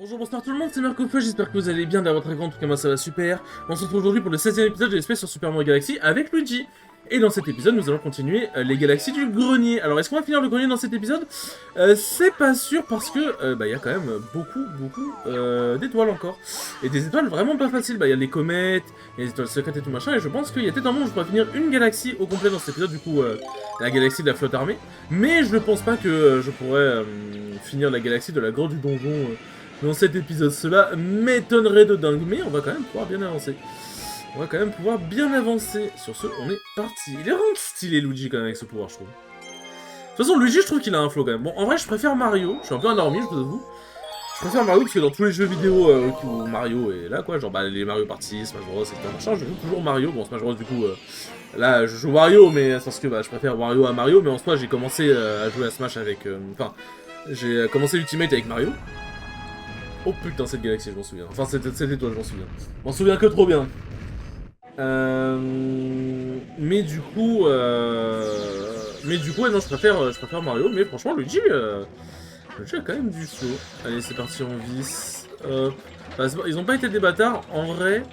Bonjour, bonsoir tout le monde, c'est Marco, j'espère que vous allez bien, d'avoir votre écran, en tout cas moi ça va super. On se retrouve aujourd'hui pour le 16e épisode de l'espèce sur Super Mario Galaxy avec Luigi. Et dans cet épisode, nous allons continuer les galaxies du grenier. Alors, est-ce qu'on va finir le grenier dans cet épisode? C'est pas sûr parce que y a quand même beaucoup d'étoiles encore. Et des étoiles vraiment pas faciles. Il y a les comètes, il y a les étoiles secrètes et tout machin. Et je pense qu'il y a peut-être un moment où je pourrais finir une galaxie au complet dans cet épisode, du coup la galaxie de la flotte armée. Mais je ne pense pas que je pourrais finir la galaxie de la grotte du donjon dans cet épisode. Cela m'étonnerait de dingue, mais on va quand même pouvoir bien avancer. On va quand même pouvoir bien avancer. Sur ce, on est parti. Il est vraiment stylé, Luigi, quand même, avec ce pouvoir, je trouve. De toute façon, Luigi, je trouve qu'il a un flow, quand même. Bon, en vrai, je préfère Mario. Je suis un peu endormi, je vous avoue. Je préfère Mario, parce que dans tous les jeux vidéo où Mario est là, quoi, genre les Mario Party, Smash Bros, etc. machin, je joue toujours Mario. Bon, Smash Bros, du coup, là, je joue Wario, mais c'est parce que je préfère Wario à Mario, mais en soi, j'ai commencé à jouer à Smash avec... Enfin, j'ai commencé Ultimate avec Mario. Oh putain, cette galaxie, je m'en souviens. Enfin, cette étoile, je m'en souviens. Je m'en souviens que trop bien. Mais du coup, ouais, non, je préfère Mario, mais franchement, Luigi a quand même du flow. Allez, c'est parti en vis. Ils ont pas été des bâtards, en vrai.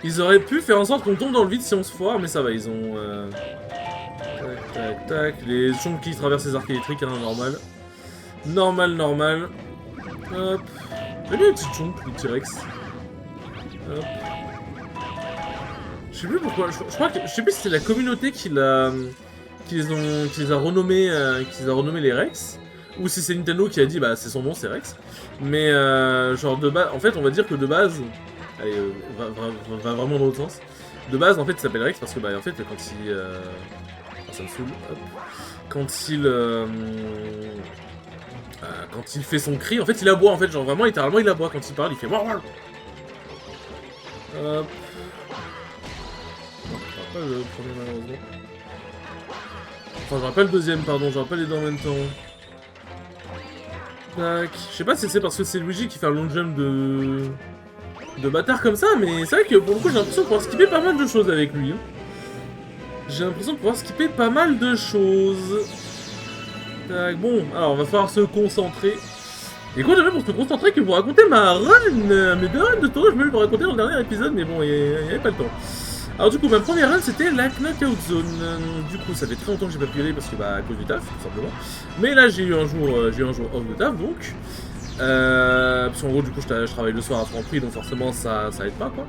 Ils auraient pu faire en sorte qu'on tombe dans le vide si on se foire, mais ça va, ils ont... Tac, tac, tac. Les chompes qui traversent les arcs électriques, hein, normal. Normal. Hop. J'aime bien les petites chompes, les T-Rex. Hop. Je sais plus pourquoi, je crois que, je sais plus si c'est la communauté qui les a renommés, les Rex, ou si c'est Nintendo qui a dit bah c'est son nom, c'est Rex. Mais genre de base, en fait on va dire que de base, allez, va vraiment dans l'autre sens. De base en fait il s'appelle Rex parce que en fait quand il, ça me saoule, hop. Quand il fait son cri, en fait il aboie en fait, genre vraiment littéralement il aboie quand il parle, il fait waouh. Hop. Pas le premier malheureusement. Enfin j'aurais pas le deuxième, pardon, j'aurais pas les deux en même temps. Tac. Je sais pas si c'est parce que c'est Luigi qui fait un long jump de bâtard comme ça, mais c'est vrai que pour le coup j'ai l'impression de pouvoir skipper pas mal de choses avec lui. Hein. J'ai l'impression de pouvoir skipper pas mal de choses. Tac, bon, alors on va falloir se concentrer. Et quoi de même pour se concentrer que vous raconter ma run, mes deux runs de tour, je me vais vous raconter dans le dernier épisode, mais bon, il n'y avait pas le temps. Alors du coup, ma première run c'était la Knockout Zone. Du coup, ça fait très longtemps que j'ai pas pu y aller parce que à cause du taf, tout simplement. Mais là, j'ai eu un jour off de taf, donc. Parce qu'en gros, du coup, je travaille le soir à Franprix, donc forcément, ça aide pas, quoi.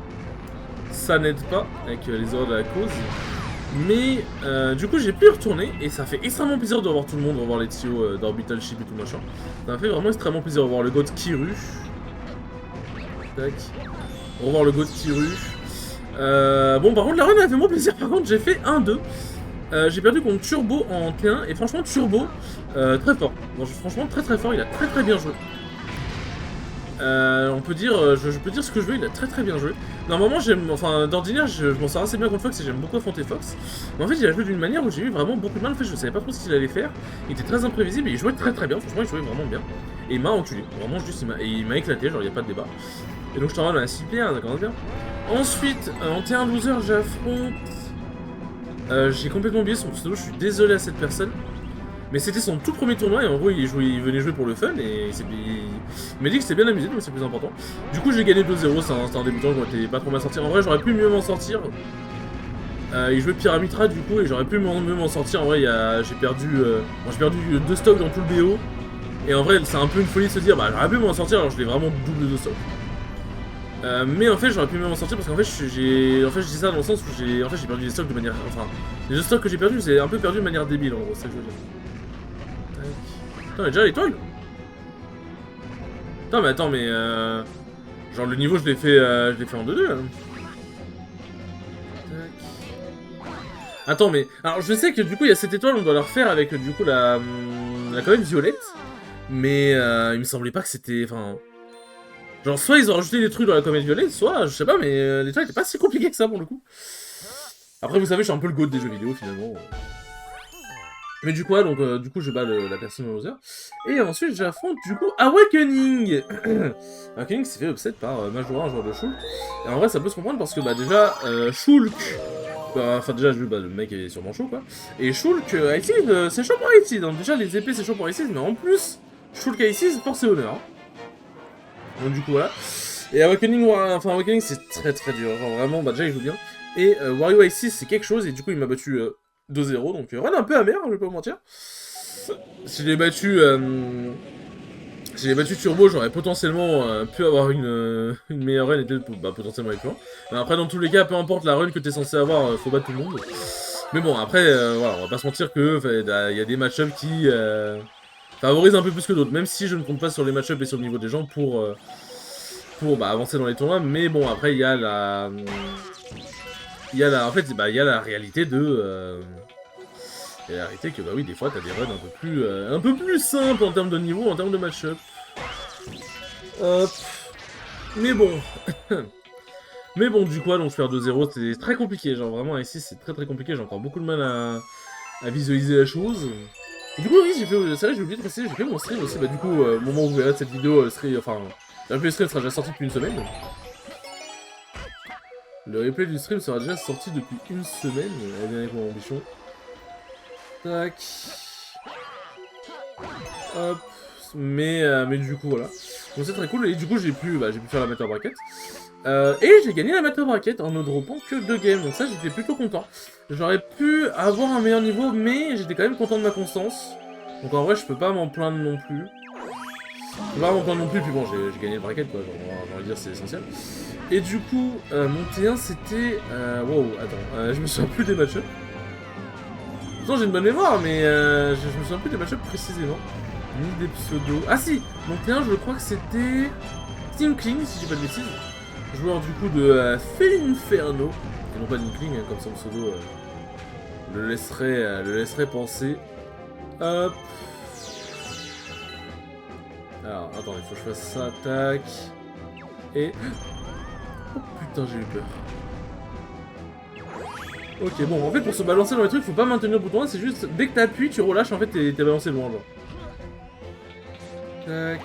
Ça n'aide pas avec les heures de la cause. Mais du coup, j'ai pu y retourner et ça fait extrêmement plaisir de revoir tout le monde, de revoir les tuyaux d'Orbital Ship et tout machin. Ça m'a fait vraiment extrêmement plaisir de revoir le god Kiru. Tac. Revoir le god Kiru. Bon, par contre, la run a fait moins plaisir. Par contre, j'ai fait 1-2. J'ai perdu contre Turbo en T1. Et franchement, Turbo, très fort. Bon, franchement, très fort. Il a très bien joué. On peut dire, je peux dire ce que je veux. Il a très bien joué. Normalement, enfin, d'ordinaire, je m'en sors assez bien contre Fox et j'aime beaucoup affronter Fox. Mais en fait, il a joué d'une manière où j'ai eu vraiment beaucoup de mal. En fait, je savais pas trop ce qu'il allait faire. Il était très imprévisible et il jouait très bien. Franchement, il jouait vraiment bien. Et il m'a enculé. Vraiment, juste, il m'a éclaté. Genre, il n'y a pas de débat. Et donc, je t'en rends super, ça commence bien. Ensuite, en T1 loser, j'affronte... j'ai complètement oublié son pseudo, je suis désolé à cette personne. Mais c'était son tout premier tournoi et en gros il venait jouer pour le fun et il m'a dit que c'était bien amusé, donc c'est plus important. Du coup j'ai gagné 2-0, c'est un débutant, je m'étais pas trop mal sortir. En vrai j'aurais pu mieux m'en sortir. Il jouait Pyramitra du coup et j'aurais pu mieux m'en sortir. En vrai j'ai perdu 2 stocks dans tout le BO. Et en vrai c'est un peu une folie de se dire bah j'aurais pu m'en sortir alors je l'ai vraiment double de stocks. Mais en fait j'aurais pu m'en sortir parce qu'en fait je dis ça dans le sens où j'ai perdu des stocks de manière... Enfin, les deux stocks que j'ai perdus, je les ai un peu perdus de manière débile en gros, c'est ça que je veux dire. Putain, mais déjà l'étoile. Putain mais genre le niveau je l'ai fait en 2-2 là. Attends mais... Alors je sais que du coup il y a cette étoile, on doit la refaire avec du coup la comète violette. Mais il me semblait pas que c'était... Enfin... Genre, soit ils ont rajouté des trucs dans la comète violette, soit, je sais pas, mais l'étoile était pas si compliqué que ça pour le coup. Après, vous savez, je suis un peu le goat des jeux vidéo finalement. Mais du coup, ouais, donc, du coup, je bats la personne au Bowser. Et ensuite, j'affronte du coup Awakening. Awakening s'est fait upset par Majora, un joueur de Shulk. Et en vrai, ça peut se comprendre parce que, déjà, Shulk. Enfin, déjà, le mec est sûrement chaud quoi. Et Shulk, Ice c'est chaud pour Ice. Donc, déjà, les épées, c'est chaud pour Ice, mais en plus, Shulk Ice, force et honneur. Donc du coup voilà. Et Awakening c'est très dur, genre vraiment, bah déjà il joue bien. Et Wario Ice 6 c'est quelque chose, et du coup il m'a battu 2-0, donc run un peu amer, je vais pas vous mentir. Si je l'ai battu... Si j'ai battu Turbo, j'aurais potentiellement pu avoir une meilleure run et peut-être potentiellement avec toi. Mais après, dans tous les cas, peu importe la run que t'es censé avoir, faut battre tout le monde. Mais bon, après, voilà, on va pas se mentir que il y a des match-ups qui favorisent un peu plus que d'autres. Même si je ne compte pas sur les match-ups et sur le niveau des gens pour avancer dans les tournois. Mais bon, après, il y a la... En fait, il y a la réalité de... Et la réalité que, bah oui, des fois, t'as des runs un peu plus simples en termes de niveau, en termes de match-up. Mais bon. Mais bon, du coup, donc faire 2-0, c'est très compliqué. Genre, vraiment, ici, c'est très compliqué. J'ai encore beaucoup de mal à visualiser la chose. Et du coup, oui, c'est vrai, j'ai oublié de préciser, j'ai fait mon stream aussi. Bah, du coup, au moment où vous verrez cette vidéo, le stream sera déjà sorti depuis une semaine. Le replay du stream sera déjà sorti depuis une semaine. Elle vient avec mon ambition. Tac. Hop. Mais du coup, voilà. Donc c'est très cool. Et du coup, j'ai pu faire la Matter Bracket. Et j'ai gagné la Matter Bracket en ne droppant que 2 games. Donc ça, j'étais plutôt content. J'aurais pu avoir un meilleur niveau, mais j'étais quand même content de ma constance. Donc en vrai, je peux pas m'en plaindre non plus. Puis bon, j'ai gagné le bracket, quoi. J'ai envie de dire, c'est essentiel. Et du coup, mon T1, c'était... wow, attends. Je me souviens plus des match-ups. Pourtant, j'ai une bonne mémoire, mais je me souviens plus des match-ups précisément. Ni des pseudos. Ah si, mon T1, je crois que c'était Tinkling, si j'ai pas de bêtises. Joueur du coup de Felinferno. Et non pas Tinkling, comme son pseudo le laisserait penser. Hop. Alors, attendez, faut que je fasse ça, tac. Et... Oh putain, j'ai eu peur. Ok, bon, en fait, pour se balancer dans les trucs, faut pas maintenir le bouton 1, c'est juste, dès que t'appuies, tu relâches, en fait, t'es balancé loin, genre. Tac.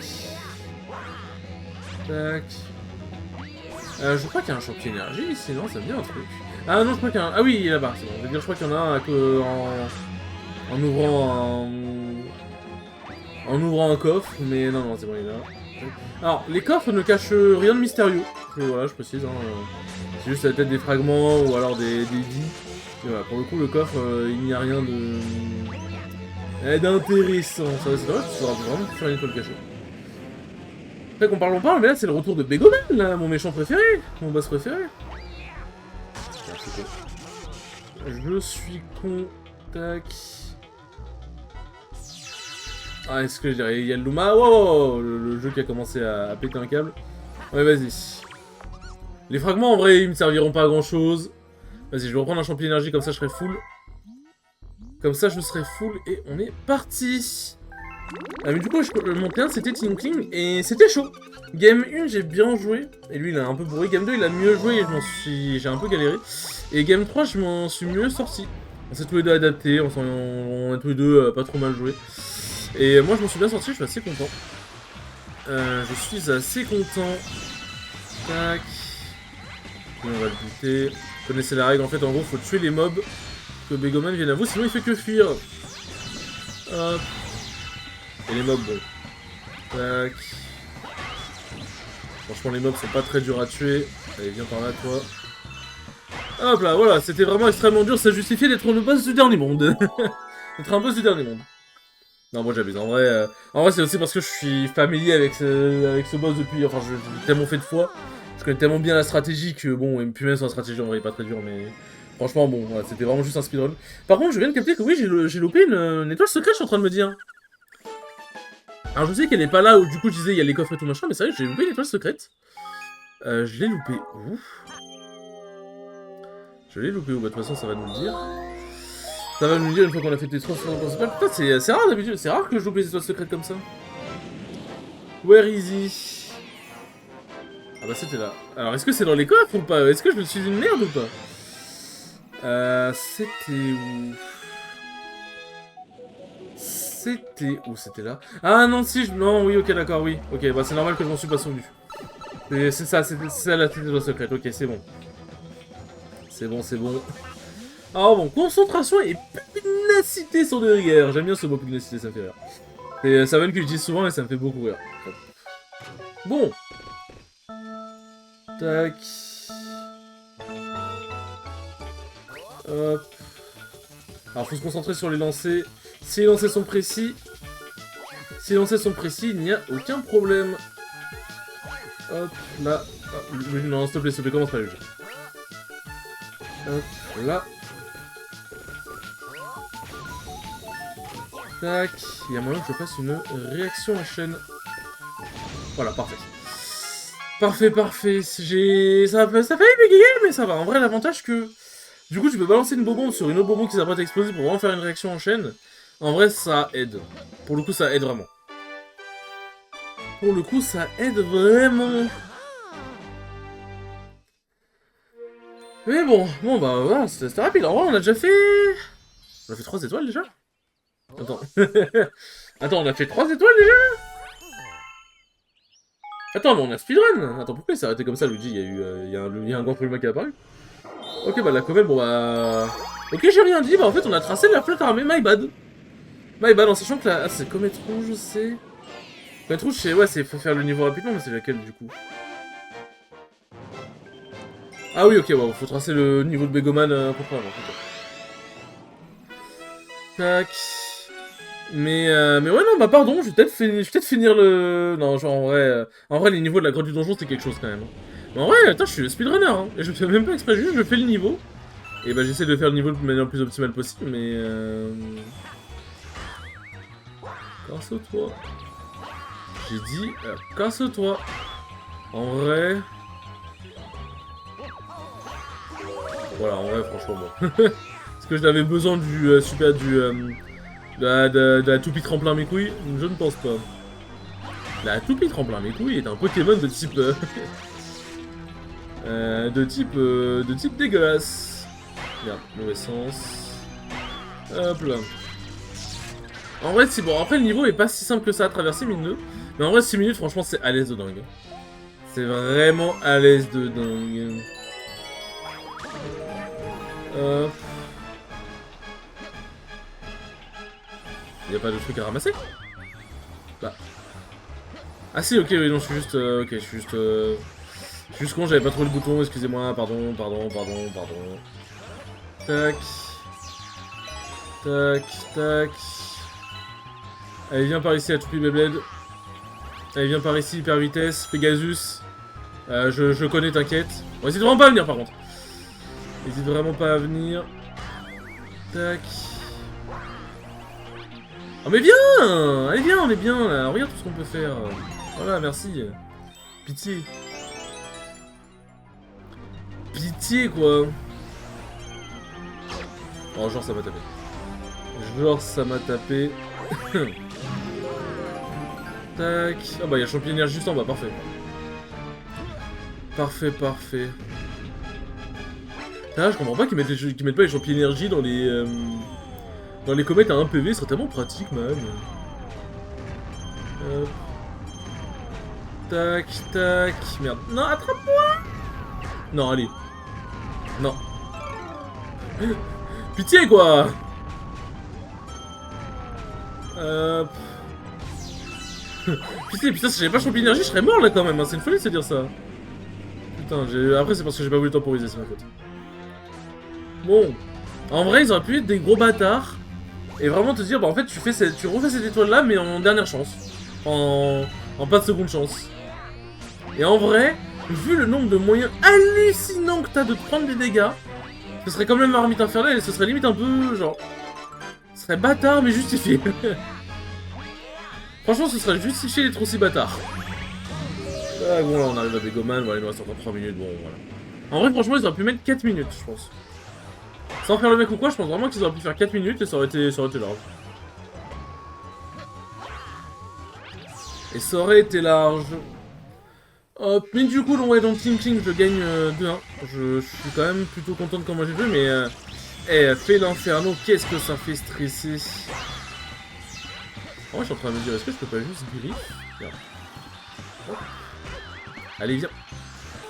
Tac. Je crois qu'il y a un champion énergie ici, non? Ça me dit un truc. Ah non, je crois qu'il y a un... Ah oui, il est là-bas, c'est bon. Je veux dire, je crois qu'il y en a un en ouvrant en ouvrant un coffre, mais non, c'est bon, il est là. Alors, les coffres ne cachent rien de mystérieux. Voilà, je précise, hein. C'est juste la tête des fragments ou alors des vies. Et voilà, pour le coup, le coffre, il n'y a rien de... d'intéressant. Ça va, c'est vrai, tu sauras vraiment faire une école cachée. Après qu'on parle, on parle, mais là, c'est le retour de Begoman, là, mon méchant préféré. Mon boss préféré. Je suis con. Tac. Ah, est-ce que je dirais, il y a le Luma. Wow, le jeu qui a commencé à péter un câble. Ouais, vas-y. Les fragments, en vrai, ils me serviront pas à grand-chose. Vas-y, je vais reprendre un champion énergie, comme ça, je serai full. Comme ça, je serai full, et on est parti. Ah, mais du coup, mon T1, c'était Tinkling, et c'était chaud. Game 1, j'ai bien joué, et lui, il a un peu bourré. Game 2, il a mieux joué, et j'ai un peu galéré. Et Game 3, je m'en suis mieux sorti. On s'est tous les deux adaptés, on a tous les deux pas trop mal joué. Et moi, je m'en suis bien sorti, je suis assez content. Tac. On va le buter. Vous connaissez la règle, en fait, en gros, faut tuer les mobs. Que Begoman vienne à vous, sinon il fait que fuir. Hop. Et les mobs, bon. Tac. Franchement, les mobs sont pas très durs à tuer. Allez, viens par là, toi. Hop là, voilà, c'était vraiment extrêmement dur, ça justifiait d'être le boss du dernier monde. D'être un boss du dernier monde. Non, moi j'abuse. En vrai, c'est aussi parce que je suis familier avec ce boss depuis... Enfin, j'ai tellement fait de fois. Je connais tellement bien la stratégie que, bon, et puis même sur la stratégie, en vrai, il est pas très dur, mais... Franchement, bon, voilà, c'était vraiment juste un speedrun. Par contre, je viens de capter que oui, j'ai loupé une étoile secrète, je suis en train de me dire. Alors, je sais qu'elle est pas là où, du coup, je disais, il y a les coffres et tout machin, mais c'est vrai que j'ai loupé une étoile secrète. Je l'ai loupé où? Je l'ai loupé où? Bah, de toute façon, ça va nous le dire. Ça va nous le dire une fois qu'on a fait tes 3 principales. Putain, c'est rare d'habitude, c'est rare que je loupe les étoiles secrètes comme ça. Where is he? Ah bah, c'était là. Alors, est-ce que c'est dans les coffres ou pas? Est-ce que je me suis une merde ou pas? C'était où? C'était où? C'était là? Ah non, si, non, oui, ok, d'accord, oui. Ok, bah c'est normal que je m'en suis pas souvenu. C'est ça, c'est ça la tête de la secrète, ok, c'est bon. C'est bon, c'est bon. Alors bon, concentration et pugnacité sont de rigueur. J'aime bien ce mot pugnacité, ça me fait rire. C'est Savan que j'utilise souvent et ça me fait beaucoup rire. Bon. Tac. Hop. Alors, faut se concentrer sur les lancers. Si les lancers sont précis... Si les lancers sont précis, il n'y a aucun problème. Hop, là. Ah, non, s'il te plaît, commence pas le jeu. Hop, là. Tac. Il y a moyen que je fasse une réaction en chaîne. Voilà, parfait. Parfait, parfait. Ça a failli bégayer, mais ça va. En vrai, l'avantage que... Du coup, tu peux balancer une bobombe sur une autre bobombe qui s'apprête à exploser pour vraiment faire une réaction en chaîne. En vrai, ça aide. Pour le coup, ça aide vraiment. Pour le coup, ça aide vraiment. Mais bon, bah voilà, c'était rapide. En vrai, on a déjà fait... On a fait 3 étoiles déjà? Attends. Attends, on a fait 3 étoiles déjà? Attends, mais on a speedrun. Attends, pourquoi il s'est arrêté comme ça, Luigi? Il y a un grand problème qui est apparu. Ok, bah la comète, bon bah... Ok, j'ai rien dit, bah en fait, on a tracé la flotte armée, my bad. My bad, en sachant que la... Ah, c'est comète rouge, c'est... Comète rouge, c'est... Ouais, c'est... Faut faire le niveau rapidement, mais c'est laquelle, du coup? Ah oui, ok, bon, faut tracer le niveau de Begoman à peu près avant. Tac... Mais ouais, non, bah pardon, je vais peut-être finir le... Non, genre, en vrai, les niveaux de la grotte du donjon, c'est quelque chose, quand même. Mais en vrai, attends, je suis le speedrunner, hein. Et je fais même pas exprès, juste, je fais le niveau. Et bah, j'essaie de faire le niveau de manière le plus optimale possible, mais casse-toi. J'ai dit, casse-toi. En vrai... Voilà, en vrai, franchement, bon. Parce que j'avais besoin du de la toupie tremplin mes couilles? Je ne pense pas. La toupie tremplin mes couilles est un Pokémon de type... de type dégueulasse. Merde, mauvais sens. Hop là. En vrai, c'est bon. Après, le niveau est pas si simple que ça à traverser, mine de. Mais en vrai, 6 minutes, franchement, c'est à l'aise de dingue. C'est vraiment à l'aise de dingue. Hop. Y'a pas de truc à ramasser? Bah. Ah si, ok, oui, non, je suis juste... ok, je suis juste con, j'avais pas trouvé le bouton, excusez-moi, pardon. Tac. Tac, tac. Allez, viens par ici, la toupie Beyblade. Allez, viens par ici, hyper vitesse, Pegasus. Je connais, t'inquiète. Bon, hésite vraiment pas à venir, par contre. Hésite vraiment pas à venir. Tac. Oh mais viens! Allez viens, on est bien là, regarde tout ce qu'on peut faire. Voilà, merci. Pitié. Pitié quoi. Oh genre ça m'a tapé. Genre ça m'a tapé. Tac. Ah bah y'a champion énergie juste en bas, parfait. Parfait. Ah, je comprends pas qu'ils mettent pas les champions énergie dans les comètes à 1 PV, ce serait tellement pratique, man. Hop. Tac, tac. Merde. Non, attrape-moi! Non, allez. Non. Pitié, quoi! Hop. Putain, si j'avais pas champion énergie, je serais mort là quand même, hein. C'est une folie de se dire ça. Putain, après c'est parce que j'ai pas voulu temporiser, c'est ma faute. Bon. En vrai, ils auraient pu être des gros bâtards. Et vraiment te dire, bah en fait, tu refais cette étoile là, mais en dernière chance. En pas de seconde chance. Et en vrai, vu le nombre de moyens hallucinants que t'as de prendre des dégâts, ce serait quand même marmite infernale et ce serait limite un peu genre... Ce serait bâtard mais justifié. Franchement, ce serait justifié d'être aussi bâtard. Ah bon, là on arrive à Begoman, voilà, il nous reste encore 3 minutes, bon voilà. En vrai, franchement, ils auraient pu mettre 4 minutes, je pense. Sans faire le mec ou quoi, je pense vraiment qu'ils auraient pu faire 4 minutes et ça aurait été large. Et ça aurait été large. Hop, mais du coup, donc Ting Ting, je gagne 2-1. Je suis quand même plutôt content de comment j'ai joué, mais... fait l'inferno, qu'est-ce que ça fait stresser. En vrai, je suis en train de me dire, est-ce que je peux pas juste griffe? Regarde. Hop. Allez, viens.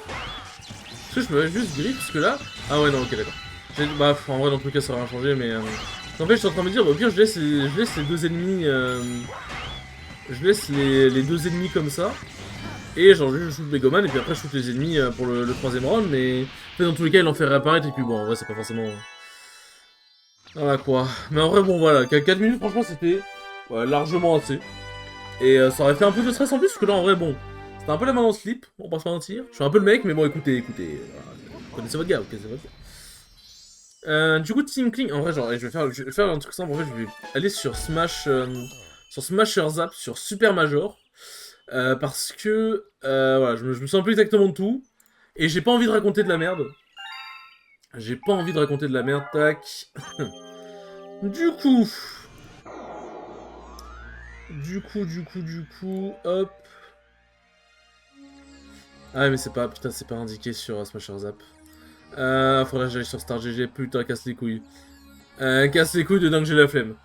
Est-ce que je peux juste griffe, parce que là... Ah ouais, non, ok, d'accord. Bah, en vrai, dans tous les cas, ça va rien changer, mais... En fait, je suis en train de me dire, bah, au pire, je laisse les deux ennemis... Je laisse les deux ennemis comme ça. Et genre je shoot Megoman et puis après je shoot les ennemis pour le troisième round, mais dans tous les cas il en fait réapparaître et puis bon en vrai c'est pas forcément... Voilà quoi. Mais en vrai bon voilà, 4 minutes franchement c'était largement assez. Et ça aurait fait un peu de stress en plus parce que là en vrai bon, c'était un peu la main dans le slip, on va pas se mentir. Je suis un peu le mec mais bon écoutez, voilà, vous connaissez votre gars, ok c'est votre gars. Du coup Team Kling, en vrai genre je vais faire un truc simple, en fait je vais aller sur Smasher Zap, sur Super Major. Parce que voilà, je me sens plus exactement de tout. Et j'ai pas envie de raconter de la merde. J'ai pas envie de raconter de la merde, tac. Du coup, hop. Ah ouais, mais c'est pas, putain, c'est pas indiqué sur Smasher Zap. Faudrait que j'aille sur Star GG, putain, casse les couilles. Casse les couilles de dingue, j'ai la flemme.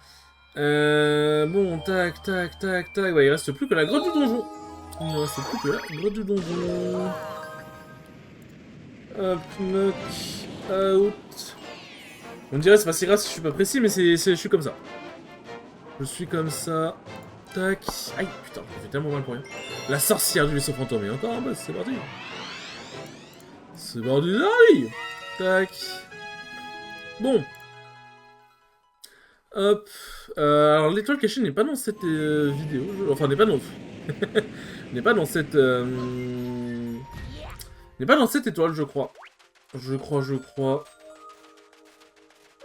Bon, tac. Ouais, il reste plus que la grotte du donjon. Il ne reste plus que la grotte du donjon. Hop, knock, out. On dirait c'est pas si grave si je suis pas précis, mais je suis comme ça. Je suis comme ça. Tac. Aïe, putain, ça fait tellement mal pour rien. La sorcière du vaisseau fantôme. Et encore en bas, c'est parti. C'est parti, aïe. Tac. Bon. Hop. Alors, l'étoile cachée n'est pas dans cette vidéo. Enfin, n'est pas dans... n'est pas dans cette... n'est pas dans cette étoile, je crois. Je crois.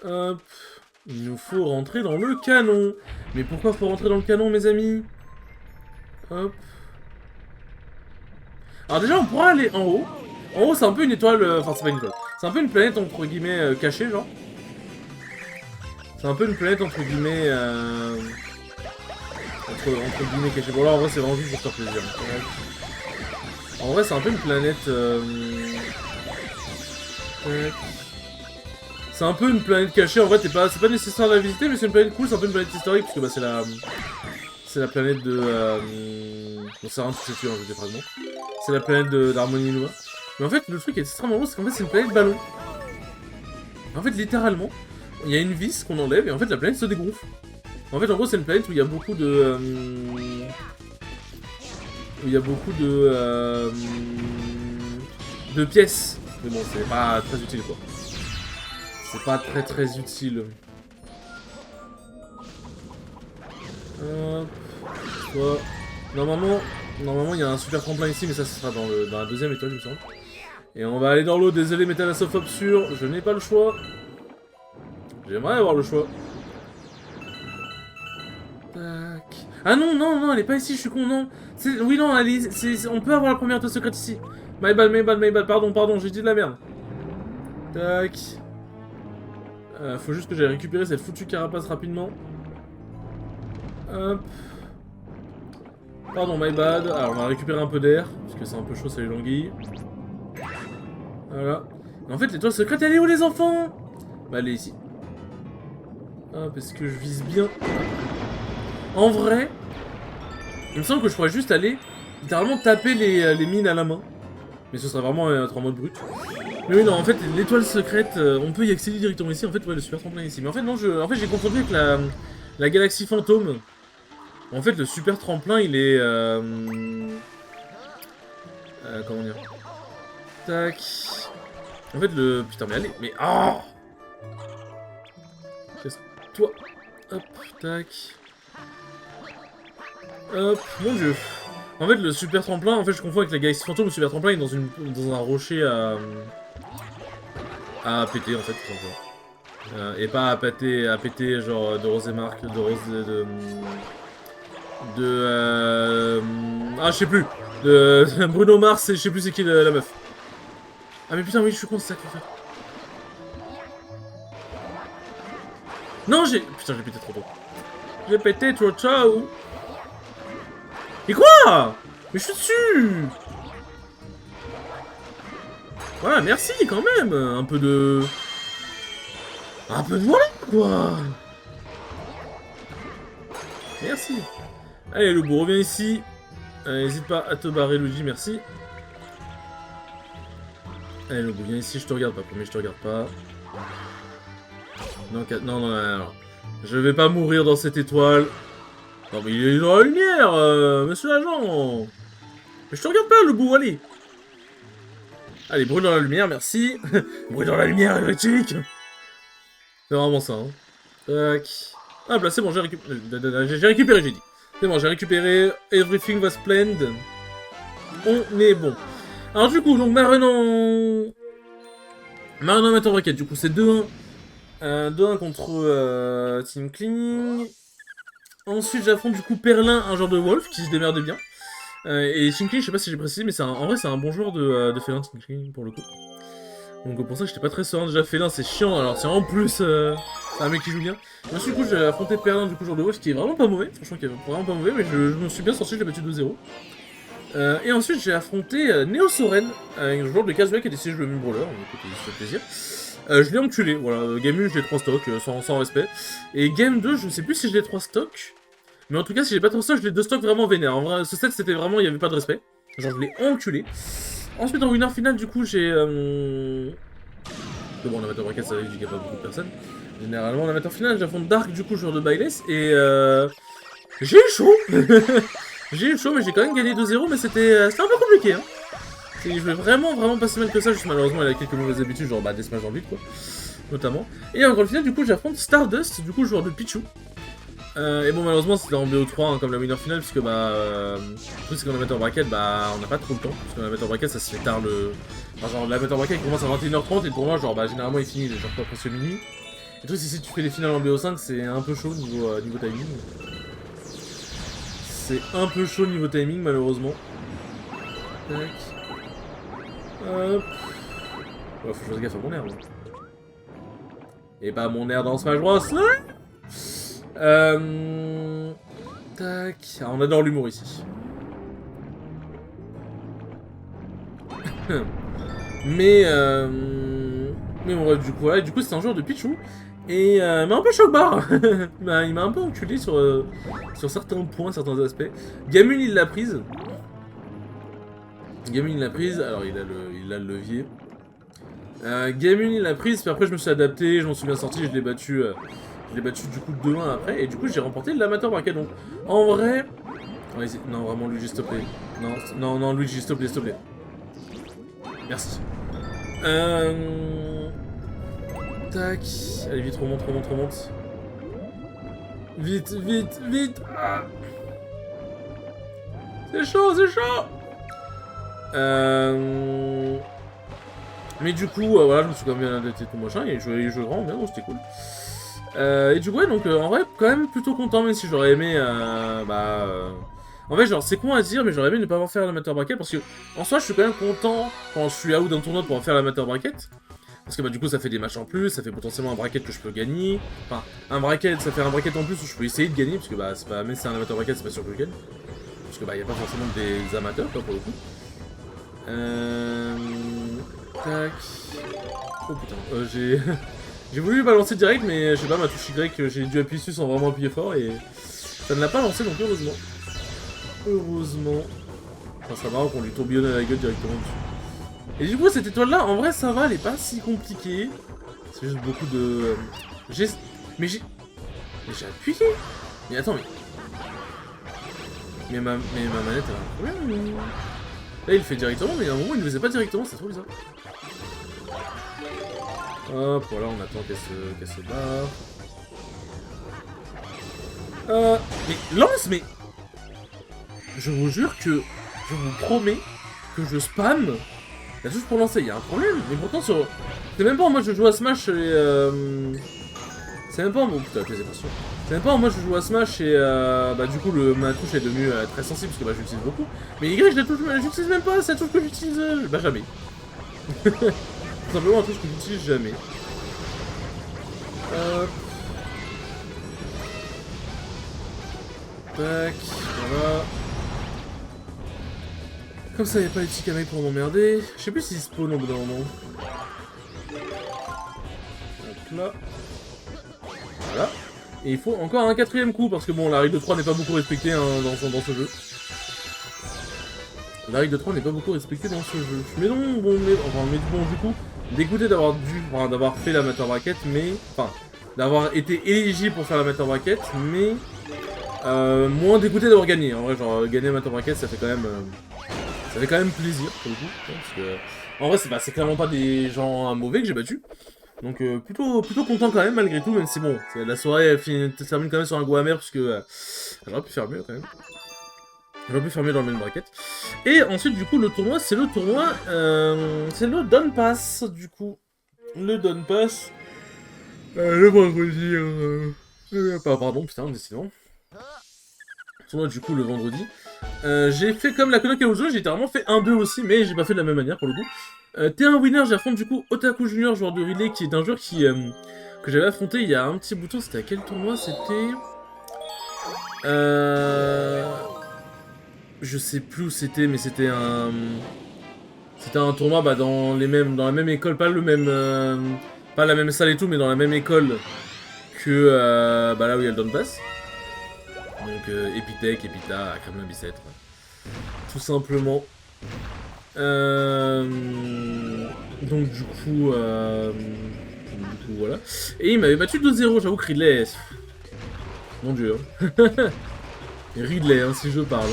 Hop. Il nous faut rentrer dans le canon. Mais pourquoi faut rentrer dans le canon, mes amis? Hop. Alors déjà, on pourra aller en haut. En haut, c'est un peu une étoile... Enfin, c'est pas une étoile. C'est un peu une planète, entre guillemets, cachée, genre. C'est un peu une planète, entre guillemets... Entre guillemets cachée. Bon, là, en vrai, c'est vraiment juste pour faire plaisir. En vrai, c'est un peu une planète... C'est un peu une planète cachée, en vrai, c'est pas nécessaire de la visiter, mais c'est une planète cool, c'est un peu une planète historique, parce que bah, c'est la planète de... Bon, c'est rien, tout c'est tué, hein, j'ai des fragments. C'est la planète d'Harmonie Noire. Mais en fait, le truc qui est extrêmement beau, c'est qu'en fait, c'est une planète ballon. En fait, littéralement, il y a une vis qu'on enlève, et en fait, la planète se dégonfle. En fait, en gros, c'est une planète où il y a beaucoup de... de pièces. Mais bon, c'est pas très utile, quoi. C'est pas très utile. Hop. Normalement, il y a un super tremplin ici, mais ça, ce sera dans la deuxième étoile, il me semble. Et on va aller dans l'eau. Désolé, Métallasophobe sûr, je n'ai pas le choix. J'aimerais avoir le choix. Tac. Ah non, elle est pas ici, je suis con, non. Oui, non, on peut avoir la première étoile secrète ici. My bad, pardon, j'ai dit de la merde. Tac. Faut juste que j'aille récupérer cette foutue carapace rapidement. Hop. Pardon, my bad. Alors, on va récupérer un peu d'air, parce que c'est un peu chaud, ça les languilles. Voilà. Mais en fait, l'étoile secrète, elle est où, les enfants? Bah, elle est ici. Hop, est-ce que je vise bien? En vrai, il me semble que je pourrais juste aller littéralement taper les mines à la main. Mais ce serait vraiment être en mode brut. Mais oui, non, en fait, l'étoile secrète, on peut y accéder directement ici. En fait, ouais, le super tremplin ici. Mais en fait, non, j'ai confondu avec la galaxie fantôme. En fait, le super tremplin, il est... comment dire? Tac. En fait, le... Putain, mais allez, mais... Oh, toi. Hop, tac. Hop, mon dieu. En fait, le super tremplin, en fait, je confonds avec la galaxie fantôme. Le super tremplin est dans un rocher à péter, en fait, tout simplement. Et pas à péter genre de Rose et Marc, ah, je sais plus. De Bruno Mars et je sais plus c'est qui la meuf. Ah, mais putain, oui, je suis con, c'est ça qu'il faut faire. Non, putain, j'ai pété trop tôt. J'ai pété trop tôt. Et quoi? Mais je suis dessus. Voilà, merci quand même. Un peu de voilà, quoi. Merci. Allez, Lobo, reviens ici. N'hésite pas à te barrer, Luigi, merci. Allez, Lobo, viens ici, je te regarde pas. Promis, je te regarde pas. Non. Je vais pas mourir dans cette étoile. Non, mais il est dans la lumière, monsieur l'agent. Mais je te regarde pas, le bout, allez. Allez, brûle dans la lumière, merci. Brûle dans la lumière, hérétique. C'est vraiment ça, hein. Tac. Ah, bah c'est bon, j'ai récupéré, j'ai dit. C'est bon, j'ai récupéré. Everything was planned. On est bon. Alors du coup, donc Marin en Metal Bracket, du coup c'est 2-1. 2-1 contre Team Kling. Ensuite j'affronte du coup Perlin, un genre de Wolf qui se démerde bien. Et Team Kling, je sais pas si j'ai précisé, mais en vrai c'est un bon joueur de Félin, Team Kling, pour le coup. Donc pour ça j'étais pas très serein, déjà Félin c'est chiant, alors c'est en plus c'est un mec qui joue bien. Et ensuite du coup j'ai affronté Perlin, du coup genre de Wolf qui est vraiment pas mauvais, franchement qui est vraiment pas mauvais, mais je me suis bien sorti, je l'ai battu 2-0. Et ensuite j'ai affronté Neo Soren, un joueur de Kazuya qui a décidé de jouer le même brawler, donc écoute, ça fait plaisir. Je l'ai enculé, voilà, game 1 je l'ai 3 stocks, sans respect. Et game 2, je sais plus si je l'ai 3 stocks, mais en tout cas si j'ai pas 3 stocks, je l'ai 2 stocks vraiment vénère. En vrai, ce set c'était vraiment, il y avait pas de respect. Genre je l'ai enculé. Ensuite en winner final du coup j'ai... Bon, en amateur bracket ça arrive, j'ai pas beaucoup de personnes. Généralement en amateur final j'affronte Dark du coup, joueur de Byless, et j'ai eu chaud. J'ai eu chaud, mais j'ai quand même gagné 2-0, mais c'était un peu compliqué, hein. Je vais vraiment pas si mal que ça, juste malheureusement il a quelques mauvaises habitudes, genre des smash en vide quoi, notamment. Et en grand final du coup j'affronte Stardust, du coup joueur de Pichu. Et bon malheureusement c'était en BO3 hein, comme la winner finale, puisque le truc c'est qu'en amateur bracket on n'a pas trop le temps, parce qu'en amateur bracket ça se fait tard le... Enfin genre l'amateur bracket il commence à 21h30 et le tournoi genre généralement il finit genre pas presque minuit. Le truc c'est si tu fais les finales en BO5 c'est un peu chaud niveau timing. C'est un peu chaud niveau timing malheureusement. Tac. Hop. Ouais, faut que je fasse gaffe à mon air. Et pas mon air dans Smash Bros. Tac. Ah, on adore l'humour ici. mais bon, ouais, du coup c'est un joueur de Pichu. Et il m'a un peu choc-barre. Il m'a un peu enculé sur certains points, certains aspects. Game 1 il l'a prise. Game 1 il l'a prise, alors il a le levier. Game 1 il l'a prise, puis après je me suis adapté, je m'en suis bien sorti, je l'ai battu du coup 2-1 après, et du coup j'ai remporté l'amateur bracket. Donc en vrai... Non vraiment Luigi s'il te plaît. Non Luigi s'il te plaît. Merci. Tac. Allez vite, remonte. Vite. Ah. C'est chaud. Mais du coup, voilà, je me suis quand même bien adapté tout machin, et je jouais vraiment bien, donc c'était cool. Et du coup, ouais, donc en vrai, quand même plutôt content, même si j'aurais aimé, en fait, genre, c'est con à dire, mais j'aurais aimé ne pas avoir fait l'amateur bracket, parce que, en soi, je suis quand même content quand je suis out d'un tournoi pour en faire l'amateur bracket. Parce que du coup ça fait des matchs en plus, ça fait potentiellement un bracket que je peux gagner. Enfin, ça fait un bracket en plus où je peux essayer de gagner, parce que c'est pas, même si c'est un amateur bracket, c'est pas sûr que je gagne. Parce que y a pas forcément des amateurs quoi pour le coup. Tac. Oh putain, j'ai voulu balancer direct, mais je sais pas, ma touche Y, j'ai dû appuyer dessus sans vraiment appuyer fort, et ça ne l'a pas lancé, donc heureusement. Enfin, c'est marrant qu'on lui tourbillonne à la gueule directement dessus. Et du coup, cette étoile-là, en vrai, ça va, elle est pas si compliquée. C'est juste beaucoup de... Mais j'ai appuyé. Mais attends, mais ma manette, elle a un problème. Là, il le fait directement, mais à un moment, il ne le faisait pas directement, c'est trop bizarre. Hop, voilà, on attend qu'elle se barre. Mais lance, je vous jure que... Je vous promets que je spam... La touche pour lancer, il y a un problème, mais pourtant sur... C'est même pas en mode je joue à Smash et C'est même pas en mode... Putain, c'est pas sûr. C'est même pas en mode je joue à Smash et du coup ma touche est devenue très sensible parce que je l'utilise beaucoup. Mais Y, j'utilise même pas, c'est la touche que j'utilise jamais. Tout simplement la touche que j'utilise jamais. Tac, voilà. Comme ça, y'a pas les petits cameilles pour m'emmerder. Je sais plus s'ils spawn au bout d'un moment. Hop là. Voilà. Et il faut encore un 4ème coup, parce que bon, la règle de 3 n'est pas beaucoup respectée hein, dans ce jeu. La règle de 3 n'est pas beaucoup respectée dans ce jeu. Mais non, bon, du coup, dégoûté d'avoir fait l'amateur bracket, mais... Enfin, d'avoir été éligible pour faire l'amateur bracket, mais... moins dégoûté d'avoir gagné. En vrai, genre, gagner l'amateur bracket, ça fait quand même... Ça fait quand même plaisir, pour le coup, parce que... En vrai, c'est clairement pas des gens mauvais que j'ai battus. Donc plutôt content quand même, malgré tout, même si bon, la soirée elle termine quand même sur un goût amer, parce que j'aurais pu faire mieux quand même. J'aurais pu faire mieux dans le même bracket. Et ensuite, du coup, le tournoi, c'est le Don Pass, du coup. Le Don Pass. Le vendredi. Pardon, putain, décidément. Tournoi, du coup, le vendredi. J'ai fait comme la Konoha Kaojo, j'ai littéralement fait 1-2 aussi, mais j'ai pas fait de la même manière pour le coup. T1 winner, j'affronte du coup Otaku Junior, joueur de relay, qui est un joueur que j'avais affronté il y a un petit bout de temps. C'était à quel tournoi? C'était... Je sais plus où c'était, mais c'était un... C'était un tournoi dans la même école, pas le même... pas la même salle et tout, mais dans la même école que là où il y a le Don Pass. Donc Epitech, Epita, Kremlin Bicêtre. Tout simplement. Donc du coup, voilà. Et il m'avait battu 2-0, j'avoue que Ridley... Mon dieu. Hein. Ridley, hein, si je parle.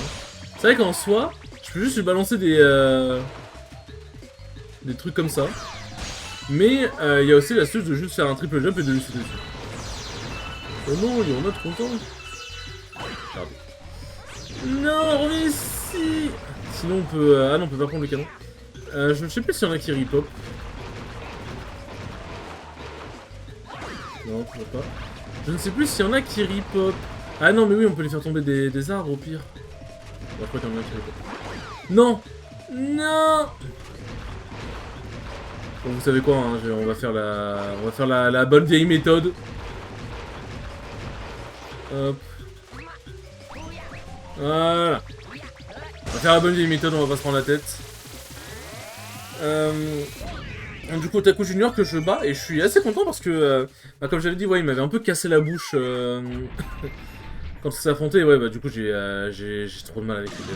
C'est vrai qu'en soi, je peux juste lui balancer des trucs comme ça. Mais il y a aussi l'astuce de juste faire un triple jump et de lui sauter dessus. Oh non, il y en a trop content. Pardon. Non, reviens ici. Sinon on peut... ah non, on peut pas prendre le canon. Je ne sais plus s'il y en a qui rip-hop. Non, je vois pas. Je ne sais plus s'il y en a qui rip-hop. Ah non, mais oui, on peut les faire tomber des arbres au pire. Bon, après, il y en a qui rip-hop. Non. Non. Bon, vous savez quoi, hein, on va faire la bonne vieille méthode. Hop. Voilà. On va faire la bonne vieille méthode, on va pas se prendre la tête. Du coup, Otaku Junior que je bats, et je suis assez content parce que, comme j'avais dit, ouais, il m'avait un peu cassé la bouche quand on s'est affronté. Ouais, bah du coup, j'ai trop de mal avec Ridley.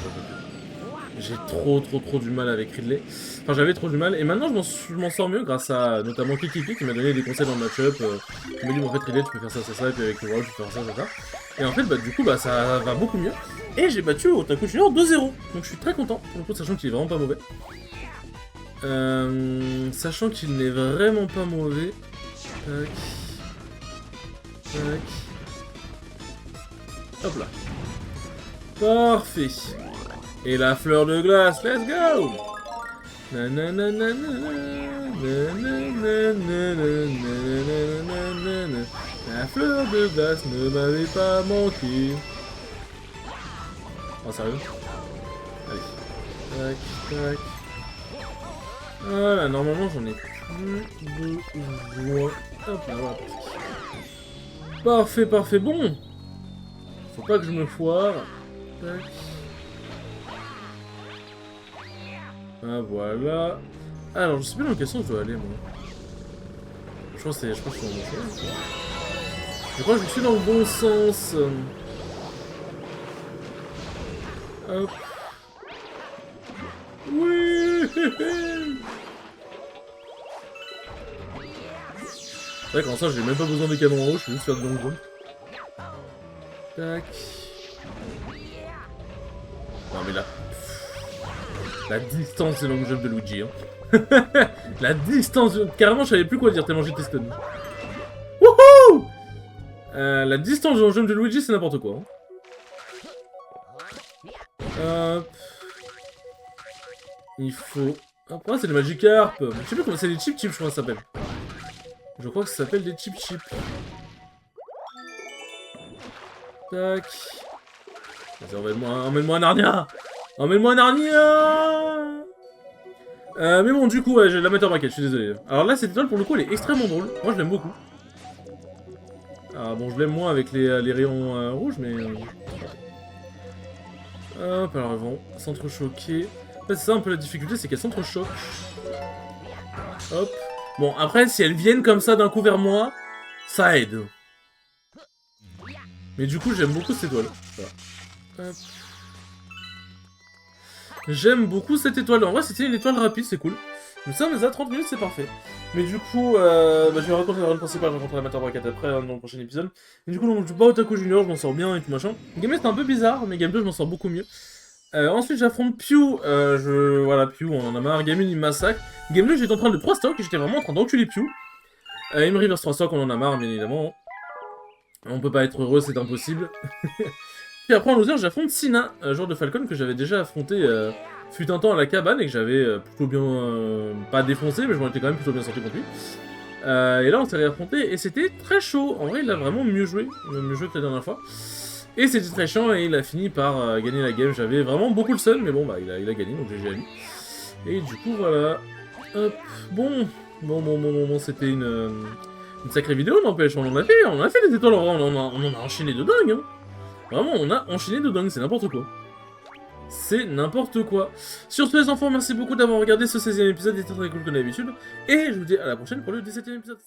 J'ai trop du mal avec Ridley. Enfin, j'avais trop du mal, et maintenant je m'en sors mieux grâce à notamment Kikipi qui m'a donné des conseils dans le match-up. Qui m'a dit, bon, en fait, Ridley, tu peux faire ça, et puis avec le World, tu peux faire ça. Et en fait, bah du coup, bah ça va beaucoup mieux. Et j'ai battu Otaku Junior 2-0. Donc je suis très content, pour le coup, sachant qu'il est vraiment pas mauvais. Sachant qu'il n'est vraiment pas mauvais. Tac. Tac. Hop là. Parfait. Et la fleur de glace, let's go. La fleur de glace ne m'avait pas manqué. Oh, sérieux? Allez. Tac, tac. Voilà, normalement j'en ai plus besoin. Hop là, voilà. Parfait. Bon. Faut pas que je me foire. Tac. Ah voilà. Alors je sais plus dans quel sens je dois aller moi. Je crois que je suis dans le bon sens. Je crois que je suis dans le bon sens. Hop. Oui. C'est vrai qu'en ça j'ai même pas besoin des canons en haut, je peux juste faire de long jump. Tac. Non mais là... La distance de long jump de Luigi, hein. La distance de... Carrément je savais plus quoi dire tellement j'étais stun. Wouhou. La distance de long jump de Luigi c'est n'importe quoi. Hein. Il faut... Hop, ah, c'est des Magikarp. Je sais plus comment c'est, des Chip Chip je crois que ça s'appelle. Je crois que ça s'appelle des Chip Chip. Tac. Vas-y, emmène-moi un Narnia. Emmène-moi un Narnia. Mais bon, du coup, ouais, j'ai l'amateur bracket, je suis désolé. Alors là, cette étoile, pour le coup, elle est extrêmement drôle. Moi, je l'aime beaucoup. Ah bon, je l'aime moins avec les rayons rouges, mais... Hop, alors ils vont s'entrechoquer. En fait, c'est ça un peu la difficulté, c'est qu'elles s'entrechoquent. Hop. Bon, après, si elles viennent comme ça d'un coup vers moi, ça aide. Mais du coup, j'aime beaucoup cette étoile. Voilà. Hop. J'aime beaucoup cette étoile. En vrai, c'était une étoile rapide, c'est cool. Nous sommes à 30 minutes, c'est parfait. Mais du coup, je vais raconter la run principale, je rencontre l'amateur bracket après, dans le prochain épisode. Et du coup, je joue pas Otaku Junior, je m'en sors bien et tout machin. Game 1 c'était un peu bizarre, mais Game 2 je m'en sors beaucoup mieux. Ensuite, j'affronte Pew. Voilà, Pew, on en a marre. Game 1, il me massacre. Game 2, j'étais en train de 3 stocks et j'étais vraiment en train d'enculer Pew. Il me reverse 3 stocks, on en a marre, bien évidemment. On peut pas être heureux, c'est impossible. Puis après, en loser, j'affronte Sina, un joueur de Falcon que j'avais déjà affronté fut un temps à la cabane et que j'avais plutôt bien... pas défoncé, mais je m'en étais quand même plutôt bien sorti contre lui. Et là, on s'est réaffronté et c'était très chaud. En vrai, il a vraiment mieux joué que la dernière fois. Et c'était très chiant et il a fini par gagner la game. J'avais vraiment beaucoup le seul, mais bon, bah, il a gagné, donc GG à lui. Et du coup, voilà. Hop, bon, c'était une sacrée vidéo, n'empêche. On a fait des étoiles, en vrai, on en a enchaîné de dingue, hein. Vraiment, on a enchaîné de dingue, c'est n'importe quoi. C'est n'importe quoi. Sur ce, les enfants, merci beaucoup d'avoir regardé ce 16e épisode, il était très cool comme d'habitude. Et je vous dis à la prochaine pour le 17e épisode.